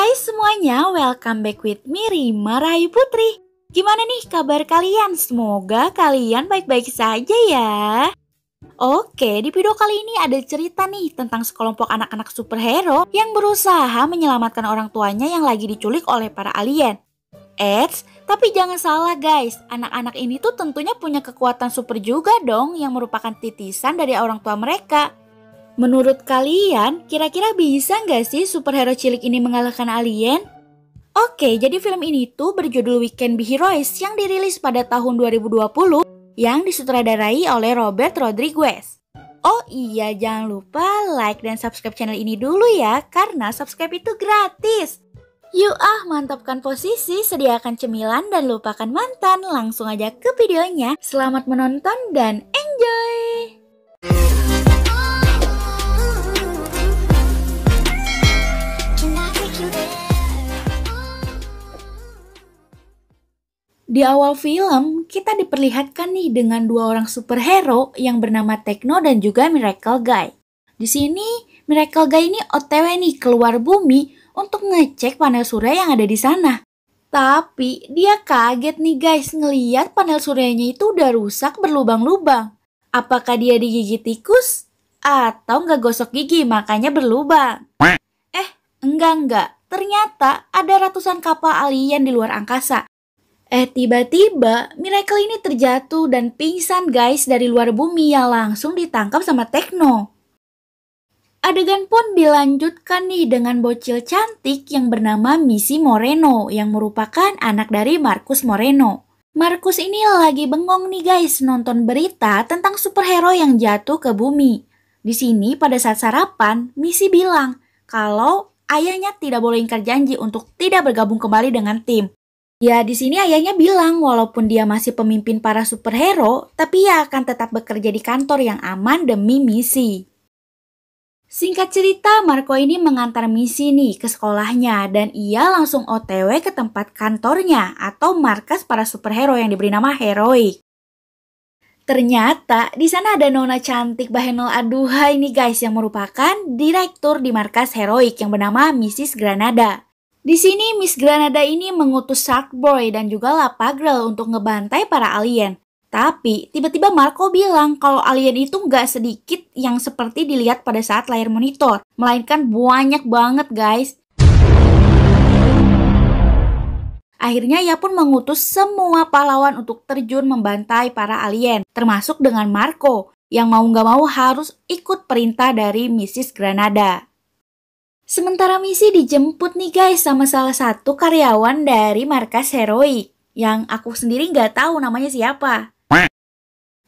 Hai semuanya, welcome back with me Rima Rahayu Putri. Gimana nih kabar kalian? Semoga kalian baik-baik saja ya. Oke, di video kali ini ada cerita nih tentang sekelompok anak-anak superhero yang berusaha menyelamatkan orang tuanya yang lagi diculik oleh para alien. Tapi jangan salah guys, anak-anak ini tuh tentunya punya kekuatan super juga dong yang merupakan titisan dari orang tua mereka. Menurut kalian, kira-kira bisa nggak sih superhero cilik ini mengalahkan alien? Oke, jadi film ini tuh berjudul We Can Be Heroes yang dirilis pada tahun 2020 yang disutradarai oleh Robert Rodriguez. Oh iya, jangan lupa like dan subscribe channel ini dulu ya, karena subscribe itu gratis. Yuk mantapkan posisi, sediakan cemilan dan lupakan mantan. Langsung aja ke videonya. Selamat menonton dan enjoy! Di awal film, kita diperlihatkan nih dengan dua orang superhero yang bernama Tekno dan juga Miracle Guy. Di sini, Miracle Guy ini OTW nih keluar bumi untuk ngecek panel surya yang ada di sana. Tapi dia kaget nih guys ngeliat panel suryanya itu udah rusak berlubang-lubang. Apakah dia digigit tikus? Atau nggak gosok gigi makanya berlubang? Enggak. Ternyata ada ratusan kapal alien di luar angkasa. Tiba-tiba Miracle ini terjatuh dan pingsan guys dari luar bumi yang langsung ditangkap sama Tekno. Adegan pun dilanjutkan nih dengan bocil cantik yang bernama Missy Moreno yang merupakan anak dari Marcus Moreno. Marcus ini lagi bengong nih guys nonton berita tentang superhero yang jatuh ke bumi. Di sini pada saat sarapan, Missy bilang kalau ayahnya tidak boleh ingkar janji untuk tidak bergabung kembali dengan tim. Ya di sini ayahnya bilang walaupun dia masih pemimpin para superhero, tapi ia akan tetap bekerja di kantor yang aman demi misi. Singkat cerita, Marco ini mengantar Missy nih ke sekolahnya dan ia langsung OTW ke tempat kantornya atau markas para superhero yang diberi nama Heroic. Ternyata di sana ada nona cantik bahenol aduhai nih guys yang merupakan direktur di markas Heroic yang bernama Mrs. Granada. Di sini Miss Granada ini mengutus Sharkboy dan juga Lapagirl untuk ngebantai para alien. Tapi tiba-tiba Marco bilang kalau alien itu nggak sedikit yang seperti dilihat pada saat layar monitor, melainkan banyak banget guys. Akhirnya ia pun mengutus semua pahlawan untuk terjun membantai para alien, termasuk dengan Marco yang mau nggak mau harus ikut perintah dari Mrs. Granada. Sementara Missy dijemput nih guys sama salah satu karyawan dari markas Heroic yang aku sendiri nggak tahu namanya siapa.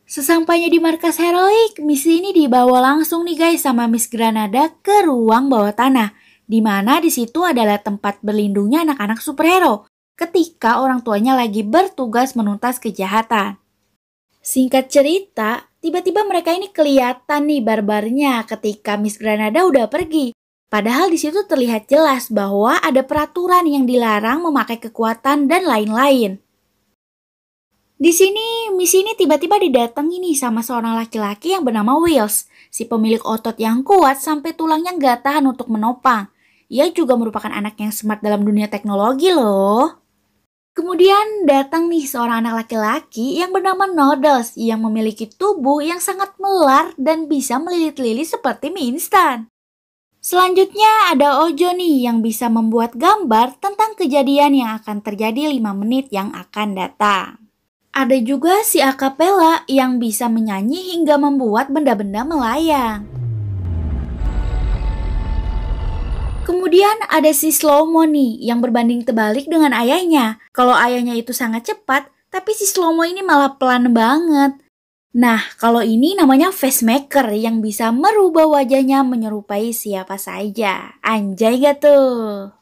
Sesampainya di markas Heroic, Missy ini dibawa langsung nih guys sama Miss Granada ke ruang bawah tanah, di mana di situ adalah tempat berlindungnya anak-anak superhero ketika orang tuanya lagi bertugas menuntas kejahatan. Singkat cerita, tiba-tiba mereka ini kelihatan nih barbarnya ketika Miss Granada udah pergi. Padahal di situ terlihat jelas bahwa ada peraturan yang dilarang memakai kekuatan dan lain-lain. Di sini, Missy ini tiba-tiba didatangi nih sama seorang laki-laki yang bernama Wills, si pemilik otot yang kuat sampai tulangnya nggak tahan untuk menopang. Ia juga merupakan anak yang smart dalam dunia teknologi loh. Kemudian datang nih seorang anak laki-laki yang bernama Noodles yang memiliki tubuh yang sangat melar dan bisa melilit-lilit seperti mie instan. Selanjutnya ada Ojo nih yang bisa membuat gambar tentang kejadian yang akan terjadi 5 menit yang akan datang. Ada juga si Acapella yang bisa menyanyi hingga membuat benda-benda melayang. Kemudian ada si Slowmo nih yang berbanding terbalik dengan ayahnya. Kalau ayahnya itu sangat cepat, tapi si Slowmo ini malah pelan banget. Nah, kalau ini namanya face maker yang bisa merubah wajahnya menyerupai siapa saja. Anjay gak tuh?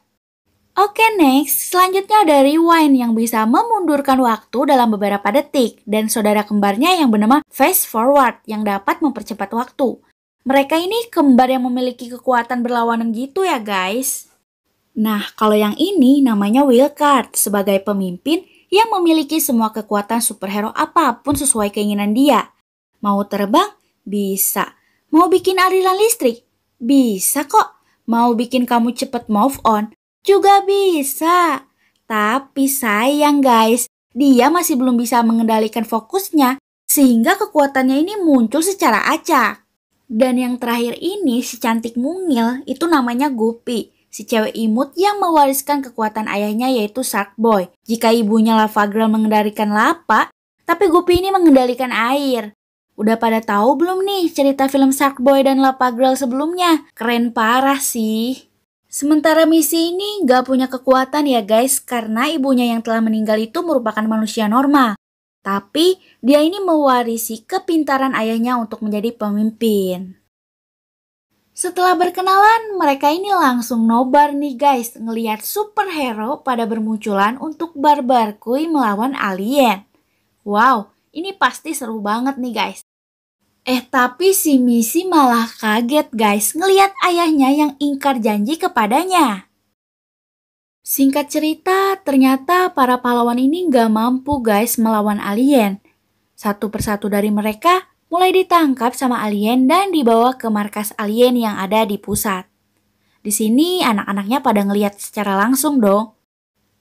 Oke, next. Selanjutnya ada Rewind yang bisa memundurkan waktu dalam beberapa detik. Dan saudara kembarnya yang bernama Fast Forward yang dapat mempercepat waktu. Mereka ini kembar yang memiliki kekuatan berlawanan gitu ya guys. Nah, kalau yang ini namanya Wildcard sebagai pemimpin yang memiliki semua kekuatan superhero apapun sesuai keinginan dia. Mau terbang? Bisa. Mau bikin aliran listrik? Bisa kok. Mau bikin kamu cepet move on? Juga bisa. Tapi sayang guys, dia masih belum bisa mengendalikan fokusnya sehingga kekuatannya ini muncul secara acak. Dan yang terakhir ini si cantik mungil itu namanya Guppy. Si cewek imut yang mewariskan kekuatan ayahnya yaitu Shark Boy. Jika ibunya Lava Girl mengendalikan lava, tapi Guppy ini mengendalikan air. Udah pada tahu belum nih cerita film Shark Boy dan Lava Girl sebelumnya? Keren parah sih. Sementara Missy ini gak punya kekuatan ya guys, karena ibunya yang telah meninggal itu merupakan manusia normal. Tapi dia ini mewarisi kepintaran ayahnya untuk menjadi pemimpin. Setelah berkenalan, mereka ini langsung nobar nih guys, ngelihat superhero pada bermunculan untuk barbarkui melawan alien. Wow, ini pasti seru banget nih guys. Tapi si Missy malah kaget guys ngelihat ayahnya yang ingkar janji kepadanya. Singkat cerita, ternyata para pahlawan ini gak mampu guys melawan alien. Satu persatu dari mereka mulai ditangkap sama alien dan dibawa ke markas alien yang ada di pusat. Di sini anak-anaknya pada ngelihat secara langsung dong.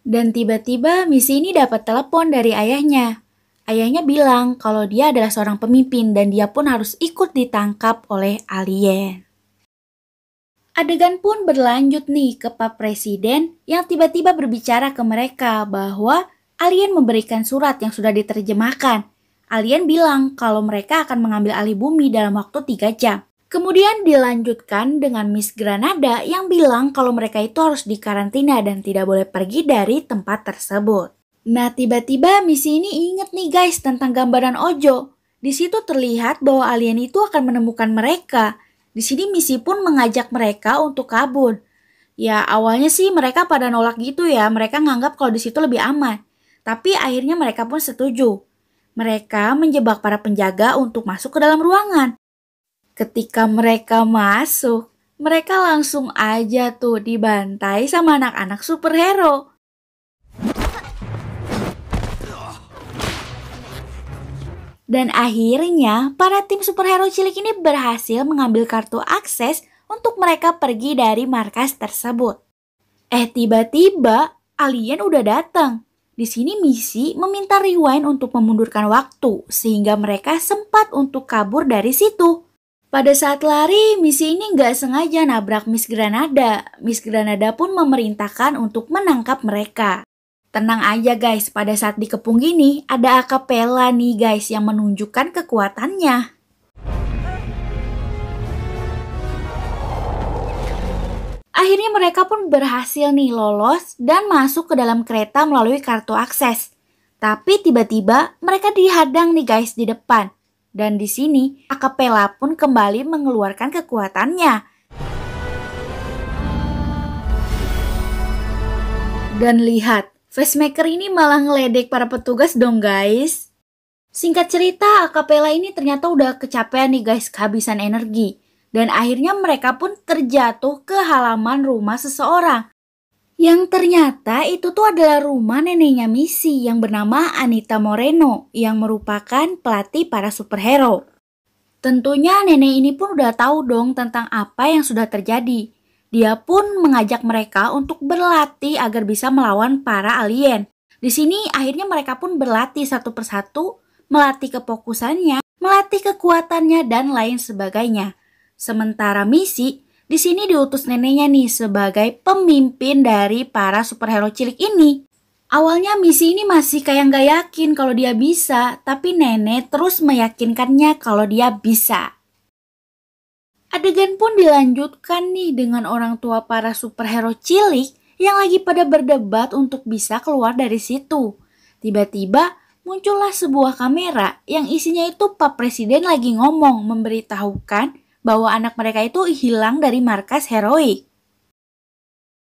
Dan tiba-tiba Missy ini dapat telepon dari ayahnya. Ayahnya bilang kalau dia adalah seorang pemimpin dan dia pun harus ikut ditangkap oleh alien. Adegan pun berlanjut nih ke Pak Presiden yang tiba-tiba berbicara ke mereka bahwa alien memberikan surat yang sudah diterjemahkan. Alien bilang kalau mereka akan mengambil alih bumi dalam waktu 3 jam. Kemudian dilanjutkan dengan Miss Granada yang bilang kalau mereka itu harus dikarantina dan tidak boleh pergi dari tempat tersebut. Nah, tiba-tiba Missy ini inget nih guys tentang gambaran Ojo. Di situ terlihat bahwa alien itu akan menemukan mereka. Di sini Missy pun mengajak mereka untuk kabur. Ya, awalnya sih mereka pada nolak gitu ya. Mereka nganggap kalau di situ lebih aman. Tapi akhirnya mereka pun setuju. Mereka menjebak para penjaga untuk masuk ke dalam ruangan. Ketika mereka masuk, mereka langsung aja tuh dibantai sama anak-anak superhero. Dan akhirnya, para tim superhero cilik ini berhasil mengambil kartu akses untuk mereka pergi dari markas tersebut. Tiba-tiba, alien udah datang. Di sini Missy meminta Rewind untuk memundurkan waktu, sehingga mereka sempat untuk kabur dari situ. Pada saat lari, Missy ini nggak sengaja nabrak Miss Granada. Miss Granada pun memerintahkan untuk menangkap mereka. Tenang aja guys, pada saat dikepung gini ada akapela nih guys yang menunjukkan kekuatannya. Akhirnya mereka pun berhasil nih lolos dan masuk ke dalam kereta melalui kartu akses. Tapi tiba-tiba mereka dihadang nih guys di depan. Dan di sini akapela pun kembali mengeluarkan kekuatannya. Dan lihat, Facemaker ini malah ngeledek para petugas dong guys. Singkat cerita, akapela ini ternyata udah kecapean nih guys, kehabisan energi. Dan akhirnya mereka pun terjatuh ke halaman rumah seseorang. Yang ternyata itu tuh adalah rumah neneknya Missy yang bernama Anita Moreno yang merupakan pelatih para superhero. Tentunya nenek ini pun udah tahu dong tentang apa yang sudah terjadi. Dia pun mengajak mereka untuk berlatih agar bisa melawan para alien. Di sini akhirnya mereka pun berlatih satu persatu, melatih kefokusannya, melatih kekuatannya dan lain sebagainya. Sementara Missy di sini diutus neneknya nih sebagai pemimpin dari para superhero cilik ini. Awalnya Missy ini masih kayak nggak yakin kalau dia bisa, tapi nenek terus meyakinkannya kalau dia bisa. Adegan pun dilanjutkan nih dengan orang tua para superhero cilik yang lagi pada berdebat untuk bisa keluar dari situ. Tiba-tiba muncullah sebuah kamera yang isinya itu Pak Presiden lagi ngomong memberitahukan bahwa anak mereka itu hilang dari markas heroik.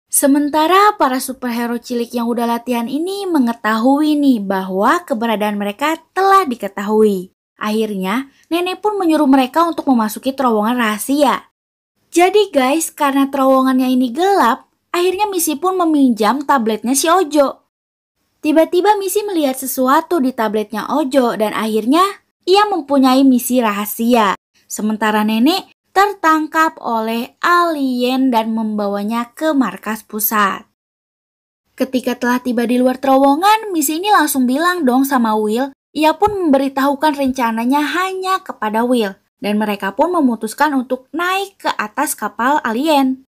Sementara para superhero cilik yang udah latihan ini mengetahui nih bahwa keberadaan mereka telah diketahui. Akhirnya, nenek pun menyuruh mereka untuk memasuki terowongan rahasia. Jadi guys, karena terowongannya ini gelap, akhirnya Missy pun meminjam tabletnya si Ojo. Tiba-tiba Missy melihat sesuatu di tabletnya Ojo dan akhirnya ia mempunyai misi rahasia. Sementara nenek tertangkap oleh alien dan membawanya ke markas pusat. Ketika telah tiba di luar terowongan, Missy ini langsung bilang dong sama Will. Ia pun memberitahukan rencananya hanya kepada Will. Dan mereka pun memutuskan untuk naik ke atas kapal alien.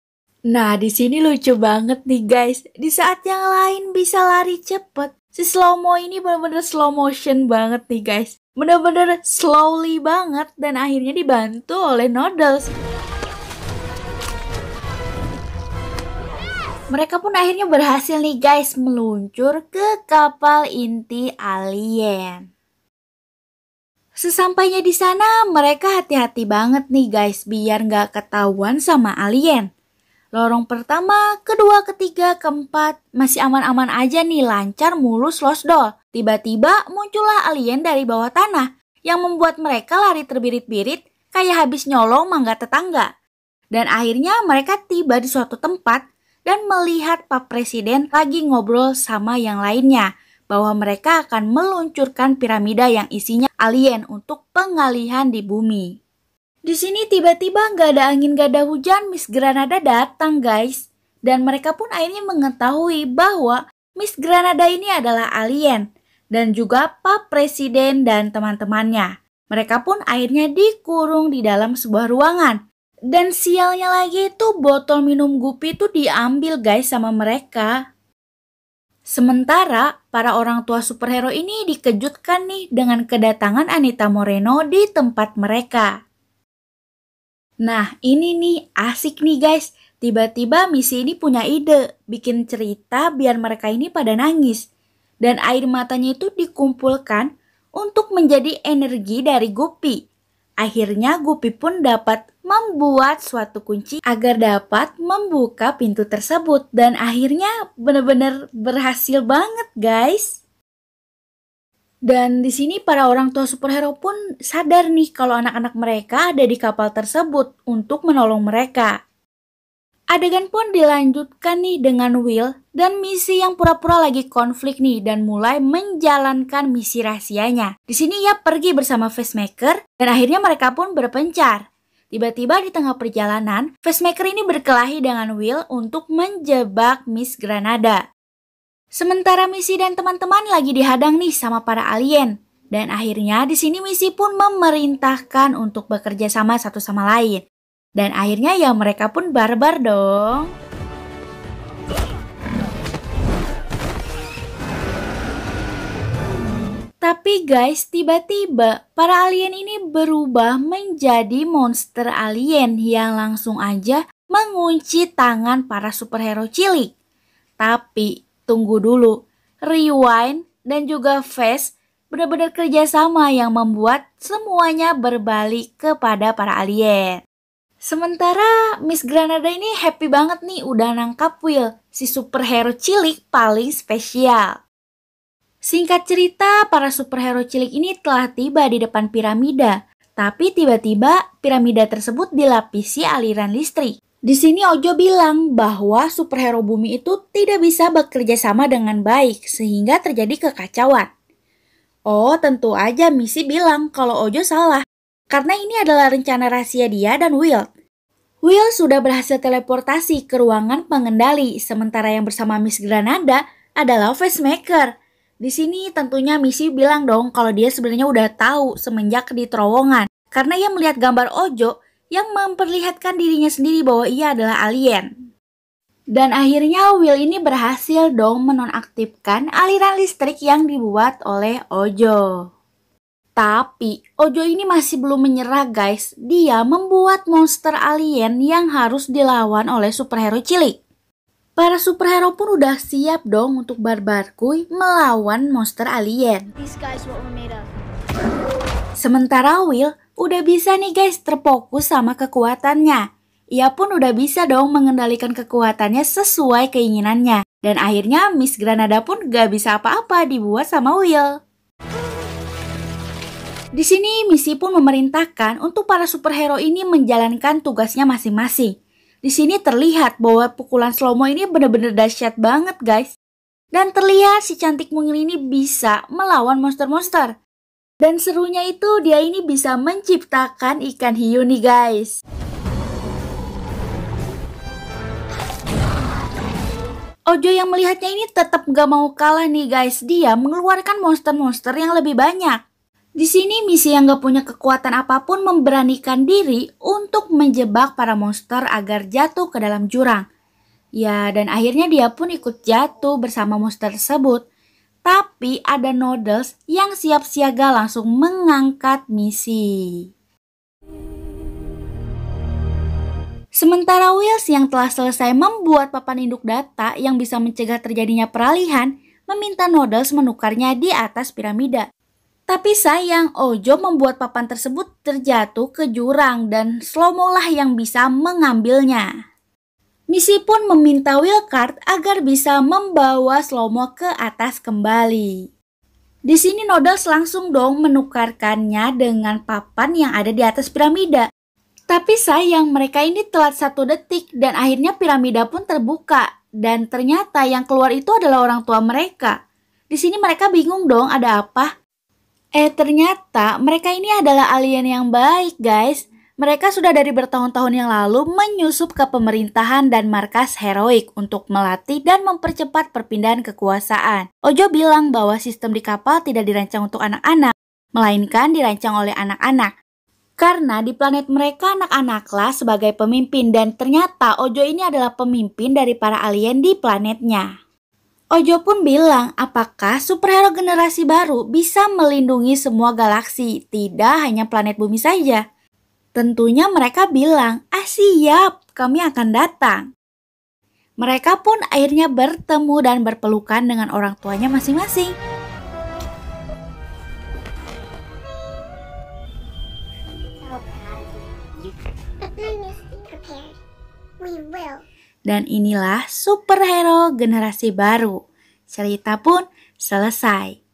Nah, di sini lucu banget nih guys. Di saat yang lain bisa lari cepet, si Slowmo ini bener-bener slow motion banget nih guys. Bener-bener slowly banget dan akhirnya dibantu oleh Noodles. Mereka pun akhirnya berhasil nih guys meluncur ke kapal inti alien. Sesampainya di sana mereka hati-hati banget nih guys biar nggak ketahuan sama alien. Lorong pertama, kedua, ketiga, keempat masih aman-aman aja nih, lancar mulus losdol. Tiba-tiba muncullah alien dari bawah tanah yang membuat mereka lari terbirit-birit kayak habis nyolong mangga tetangga. Dan akhirnya mereka tiba di suatu tempat dan melihat Pak Presiden lagi ngobrol sama yang lainnya bahwa mereka akan meluncurkan piramida yang isinya alien untuk pengalihan di bumi. Di sini tiba-tiba nggak ada angin nggak ada hujan, Miss Granada datang guys. Dan mereka pun akhirnya mengetahui bahwa Miss Granada ini adalah alien dan juga Pak Presiden dan teman-temannya. Mereka pun akhirnya dikurung di dalam sebuah ruangan. Dan sialnya lagi itu botol minum Guppy itu diambil guys sama mereka. Sementara para orang tua superhero ini dikejutkan nih dengan kedatangan Anita Moreno di tempat mereka. Nah ini nih asik nih guys. Tiba-tiba Missy ini punya ide bikin cerita biar mereka ini pada nangis. Dan air matanya itu dikumpulkan untuk menjadi energi dari Guppy. Akhirnya Guppy pun dapat membuat suatu kunci agar dapat membuka pintu tersebut. Dan akhirnya benar-benar berhasil banget guys. Dan di sini para orang tua superhero pun sadar nih kalau anak-anak mereka ada di kapal tersebut untuk menolong mereka. Adegan pun dilanjutkan nih dengan Will dan Missy yang pura-pura lagi konflik nih dan mulai menjalankan misi rahasianya. Di sini ia pergi bersama Facemaker dan akhirnya mereka pun berpencar. Tiba-tiba di tengah perjalanan, Facemaker ini berkelahi dengan Will untuk menjebak Miss Granada. Sementara Missy dan teman-teman lagi dihadang nih sama para alien. Dan akhirnya di sini Missy pun memerintahkan untuk bekerja sama satu sama lain. Dan akhirnya ya mereka pun barbar dong. Tapi guys, tiba-tiba para alien ini berubah menjadi monster alien yang langsung aja mengunci tangan para superhero cilik. Tapi tunggu dulu, Rewind dan juga Fast benar-benar kerjasama yang membuat semuanya berbalik kepada para alien. Sementara Miss Granada ini happy banget nih udah nangkap Will, si superhero cilik paling spesial. Singkat cerita, para superhero cilik ini telah tiba di depan piramida. Tapi tiba-tiba piramida tersebut dilapisi aliran listrik. Di sini Ojo bilang bahwa superhero bumi itu tidak bisa bekerja sama dengan baik sehingga terjadi kekacauan. Oh, tentu aja Missy bilang kalau Ojo salah. Karena ini adalah rencana rahasia dia dan Will. Will sudah berhasil teleportasi ke ruangan pengendali, sementara yang bersama Miss Granada adalah Facemaker. Di sini tentunya Missy bilang dong kalau dia sebenarnya udah tahu semenjak di terowongan. Karena ia melihat gambar Ojo yang memperlihatkan dirinya sendiri bahwa ia adalah alien. Dan akhirnya Will ini berhasil dong menonaktifkan aliran listrik yang dibuat oleh Ojo. Tapi Ojo ini masih belum menyerah guys. Dia membuat monster alien yang harus dilawan oleh superhero cilik. Para superhero pun udah siap dong untuk barbarkuy melawan monster alien. Sementara Will udah bisa nih guys terfokus sama kekuatannya. Ia pun udah bisa dong mengendalikan kekuatannya sesuai keinginannya. Dan akhirnya Miss Granada pun gak bisa apa-apa dibuat sama Will. Di sini Missy pun memerintahkan untuk para superhero ini menjalankan tugasnya masing-masing. Di sini terlihat bahwa pukulan slow-mo ini benar-benar dahsyat banget guys. Dan terlihat si cantik mungil ini bisa melawan monster-monster. Dan serunya itu dia ini bisa menciptakan ikan hiu nih guys. Ojo yang melihatnya ini tetap gak mau kalah nih guys. Dia mengeluarkan monster-monster yang lebih banyak. Di sini misi yang gak punya kekuatan apapun memberanikan diri untuk menjebak para monster agar jatuh ke dalam jurang. Ya, dan akhirnya dia pun ikut jatuh bersama monster tersebut. Tapi ada Noodles yang siap siaga langsung mengangkat misi. Sementara Wheels yang telah selesai membuat papan induk data yang bisa mencegah terjadinya peralihan, meminta Noodles menukarnya di atas piramida. Tapi sayang, Ojo membuat papan tersebut terjatuh ke jurang dan Slow-mo lah yang bisa mengambilnya. Misi pun meminta Wheelcard agar bisa membawa Slow-mo ke atas kembali. Di sini Noodles langsung dong menukarkannya dengan papan yang ada di atas piramida. Tapi sayang, mereka ini telat 1 detik dan akhirnya piramida pun terbuka. Dan ternyata yang keluar itu adalah orang tua mereka. Di sini mereka bingung dong, ada apa? Ternyata mereka ini adalah alien yang baik guys. Mereka sudah dari bertahun-tahun yang lalu menyusup ke pemerintahan dan markas heroik untuk melatih dan mempercepat perpindahan kekuasaan. Ojo bilang bahwa sistem di kapal tidak dirancang untuk anak-anak, melainkan dirancang oleh anak-anak. Karena di planet mereka anak-anaklah sebagai pemimpin dan ternyata Ojo ini adalah pemimpin dari para alien di planetnya. Ojo pun bilang apakah superhero generasi baru bisa melindungi semua galaksi, tidak hanya planet bumi saja. Tentunya mereka bilang, siap, kami akan datang. Mereka pun akhirnya bertemu dan berpelukan dengan orang tuanya masing-masing. Dan inilah superhero generasi baru. Cerita pun selesai.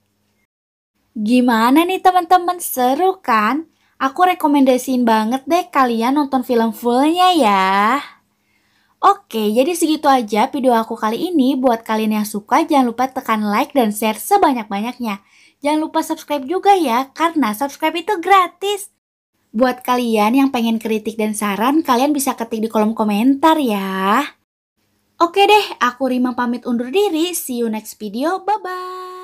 Gimana nih teman-teman, seru kan? Aku rekomendasiin banget deh kalian nonton film fullnya ya. Oke, jadi segitu aja video aku kali ini. Buat kalian yang suka jangan lupa tekan like dan share sebanyak-banyaknya. Jangan lupa subscribe juga ya, karena subscribe itu gratis. Buat kalian yang pengen kritik dan saran, kalian bisa ketik di kolom komentar ya. Oke deh, aku Rima pamit undur diri. See you next video. Bye-bye.